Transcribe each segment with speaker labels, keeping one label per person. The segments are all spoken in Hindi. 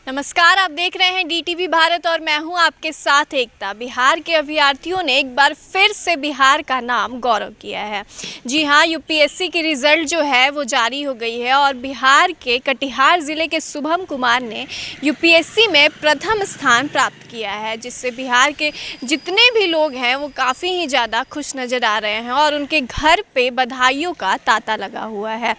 Speaker 1: नमस्कार, आप देख रहे हैं डीटीवी भारत और मैं हूं आपके साथ एकता। बिहार के अभ्यर्थियों ने एक बार फिर से बिहार का नाम गौरव किया है। जी हां, यूपीएससी की रिजल्ट जो है वो जारी हो गई है और बिहार के कटिहार ज़िले के शुभम कुमार ने यूपीएससी में प्रथम स्थान प्राप्त किया है, जिससे बिहार के जितने भी लोग हैं वो काफ़ी ही ज़्यादा खुश नज़र आ रहे हैं और उनके घर पे बधाइयों का तांता लगा हुआ है।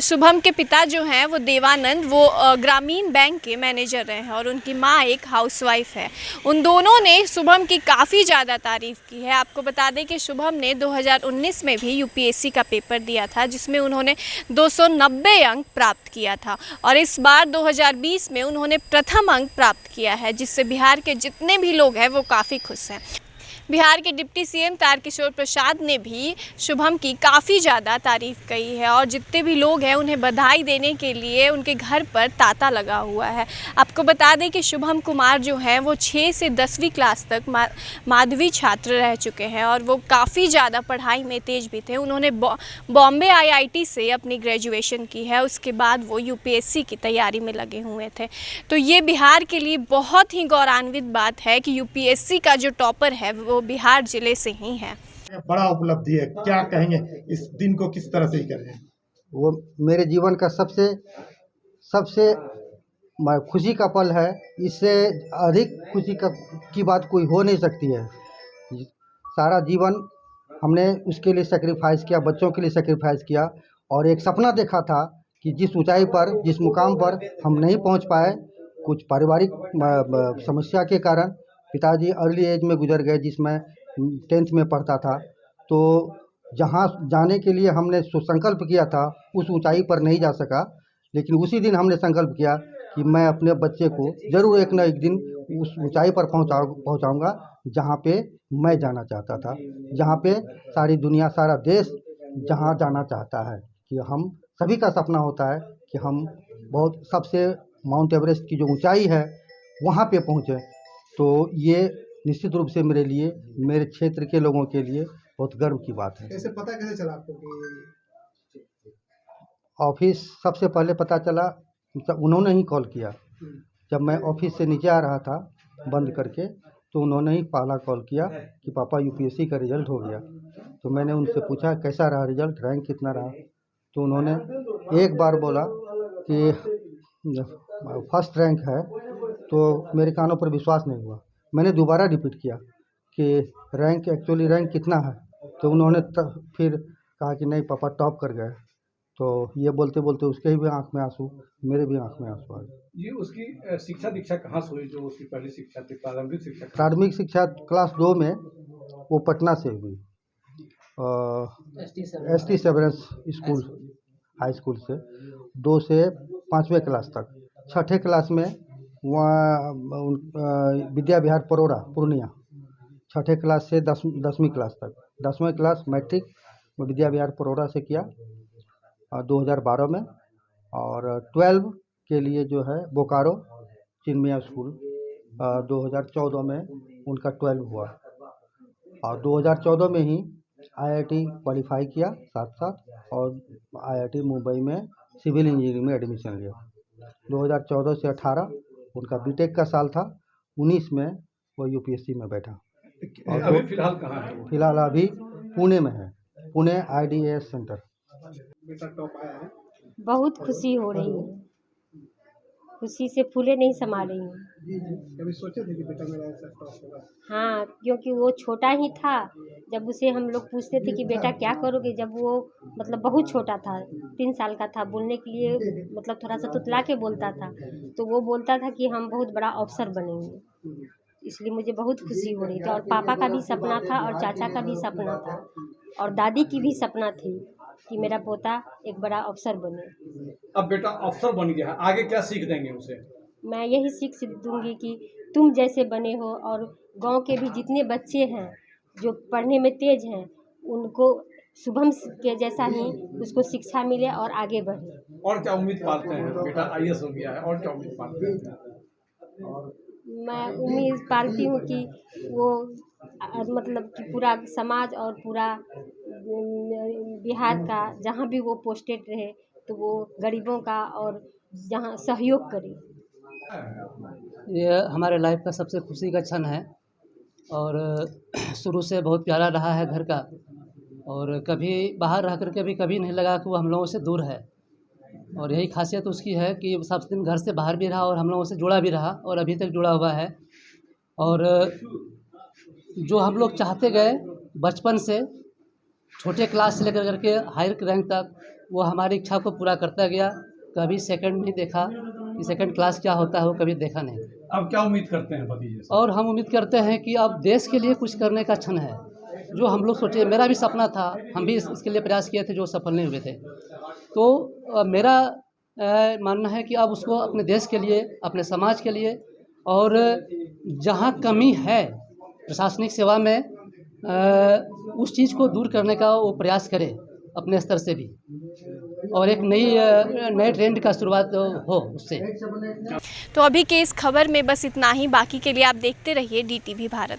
Speaker 1: शुभम के पिता जो हैं वो देवानंद, वो ग्रामीण बैंक के मैनेजर रहे हैं और उनकी माँ एक हाउसवाइफ है। उन दोनों ने शुभम की काफ़ी ज़्यादा तारीफ़ की है। आपको बता दें कि शुभम ने 2019 में भी यूपीएससी का पेपर दिया था, जिसमें उन्होंने 290 अंक प्राप्त किया था और इस बार 2020 में उन्होंने प्रथम अंक प्राप्त किया है, जिससे बिहार के जितने भी लोग हैं वो काफ़ी खुश हैं। बिहार के डिप्टी सीएम तारकिशोर प्रसाद ने भी शुभम की काफ़ी ज़्यादा तारीफ़ कही है और जितने भी लोग हैं उन्हें बधाई देने के लिए उनके घर पर तांता लगा हुआ है। आपको बता दें कि शुभम कुमार जो हैं वो 6 से 10वीं क्लास तक माध्यमिक छात्र रह चुके हैं और वो काफ़ी ज़्यादा पढ़ाई में तेज़ भी थे। उन्होंने बॉम्बे आईआईटी से अपनी ग्रेजुएशन की है, उसके बाद वो यूपीएससी की तैयारी में लगे हुए थे। तो ये बिहार के लिए बहुत ही गौरवान्वित बात है कि यूपीएससी का जो टॉपर है वो बिहार जिले से ही है।
Speaker 2: बड़ा उपलब्धि है, क्या कहेंगे इस दिन को किस तरह से ही करें?
Speaker 3: वो मेरे जीवन का सबसे सबसे खुशी का पल है। इससे अधिक खुशी की बात कोई हो नहीं सकती है। सारा जीवन हमने उसके लिए सेक्रीफाइस किया, बच्चों के लिए सेक्रीफाइस किया और एक सपना देखा था कि जिस ऊंचाई पर, जिस मुकाम पर हम नहीं पहुंच पाए, कुछ पारिवारिक समस्या के कारण पिताजी अर्ली एज में गुजर गए, जिसमें 10th में पढ़ता था। तो जहाँ जाने के लिए हमने संकल्प किया था उस ऊंचाई पर नहीं जा सका, लेकिन उसी दिन हमने संकल्प किया कि मैं अपने बच्चे को ज़रूर एक न एक दिन उस ऊंचाई पर पहुंचाऊंगा जहाँ पे मैं जाना चाहता था, जहाँ पे सारी दुनिया, सारा देश जहाँ जाना चाहता है। कि हम सभी का सपना होता है कि हम बहुत सबसे माउंट एवरेस्ट की जो ऊंचाई है वहाँ पे पहुँचे। तो ये निश्चित रूप से मेरे लिए, मेरे क्षेत्र के लोगों के लिए बहुत गर्व की बात है।
Speaker 2: कैसे पता कैसे चला आपको कि
Speaker 3: ऑफिस सबसे पहले पता चला, उन्होंने ही कॉल किया। जब मैं ऑफिस से नीचे आ रहा था बंद करके, तो उन्होंने ही पहला कॉल किया कि पापा यूपीएससी का रिज़ल्ट हो गया। तो मैंने उनसे पूछा कैसा रहा रिज़ल्ट, रैंक कितना रहा। तो उन्होंने एक बार बोला कि फर्स्ट रैंक है। तो मेरे कानों पर विश्वास नहीं हुआ। मैंने दोबारा रिपीट किया कि रैंक एक्चुअली रैंक कितना है। तो उन्होंने फिर कहा कि नहीं पापा टॉप कर गए। तो ये बोलते बोलते उसके भी आंख में आंसू, मेरे भी आंख में आंसू आ गए।
Speaker 4: ये उसकी शिक्षा दीक्षा कहाँ से हुई, जो उसकी पहली शिक्षा थी, प्रारंभिक शिक्षा?
Speaker 3: प्राथमिक शिक्षा क्लास 2 में वो पटना से हुई, ST severance school high school से 2 से 5वें क्लास तक। 6ठे क्लास में वहाँ विद्या विहार परोरा पूर्णिया, 6ठे क्लास से 10वीं क्लास तक। 10वें क्लास मैट्रिक विद्या विहार परोरा से किया 2012 में। और 12 के लिए जो है बोकारो चिन्मया स्कूल 2014 में उनका 12 हुआ और 2014 में ही आईआईटी क्वालिफाई किया साथ साथ, और आईआईटी मुंबई में सिविल इंजीनियरिंग में एडमिशन लिया। 2014 से 18 उनका बीटेक का साल था। 19 में वो यूपीएससी में बैठा।
Speaker 4: और अभी फिलहाल कहाँ है?
Speaker 3: फिलहाल अभी पुणे में है, पुणे आईडीएस सेंटर।
Speaker 2: बेटा टॉप आया है?
Speaker 5: बहुत खुशी हो रही है, खुशी से फूले नहीं समा रही हूँ।
Speaker 2: जी जी, कभी सोचे थे कि बेटा मेरा ऐसा टॉप होगा?
Speaker 5: हाँ, क्योंकि वो छोटा ही था। जब उसे हम लोग पूछते थे कि बेटा क्या करोगे, जब वो मतलब बहुत छोटा था, 3 साल का था, बोलने के लिए मतलब थोड़ा सा तुतला के बोलता था, तो वो बोलता था कि हम बहुत बड़ा अफसर बनेंगे। इसलिए मुझे बहुत खुशी हो रही थी और पापा का भी सपना था और चाचा का भी सपना था और दादी की भी सपना थी कि मेरा पोता एक बड़ा अफसर बने।
Speaker 4: अब बेटा अफसर बन गया है, आगे क्या सीख देंगे उसे?
Speaker 5: मैं यही सीख दूंगी कि तुम जैसे बने हो और गांव के भी जितने बच्चे हैं जो पढ़ने में तेज हैं, उनको शुभम के जैसा ही उसको शिक्षा मिले और आगे बढ़े।
Speaker 4: और क्या उम्मीद पालते हैं? बेटा आईएएस हो गया है, और क्या उम्मीद पालते हैं?
Speaker 5: मैं उम्मीद पालती हूँ कि वो मतलब कि पूरा समाज और पूरा बिहार का जहाँ भी वो पोस्टेड रहे तो वो गरीबों का और जहाँ सहयोग करे।
Speaker 6: ये हमारे लाइफ का सबसे खुशी का क्षण है और शुरू से बहुत प्यारा रहा है घर का। और कभी बाहर रह कर के भी कभी नहीं लगा कि वो हम लोगों से दूर है। और यही खासियत उसकी है कि सब दिन घर से बाहर भी रहा और हम लोगों से जुड़ा भी रहा और अभी तक जुड़ा हुआ है। और जो हम लोग चाहते गए बचपन से, छोटे क्लास से लेकर करके हायर रैंक तक, वो हमारी इच्छा को पूरा करता गया। कभी सेकंड नहीं देखा कि सेकंड क्लास क्या होता है, वो कभी देखा नहीं।
Speaker 4: अब क्या उम्मीद करते हैं भतीजे से?
Speaker 6: और हम उम्मीद करते हैं कि अब देश के लिए कुछ करने का क्षण है। जो हम लोग सोचे, मेरा भी सपना था, हम भी इसके लिए प्रयास किए थे जो सफल नहीं हुए थे। तो मेरा मानना है कि अब उसको अपने देश के लिए, अपने समाज के लिए, और जहाँ कमी है प्रशासनिक सेवा में उस चीज़ को दूर करने का वो प्रयास करे अपने स्तर से भी, और एक नए ट्रेंड का शुरुआत हो उससे।
Speaker 1: तो अभी के इस खबर में बस इतना ही। बाकी के लिए आप देखते रहिए DTV भारत।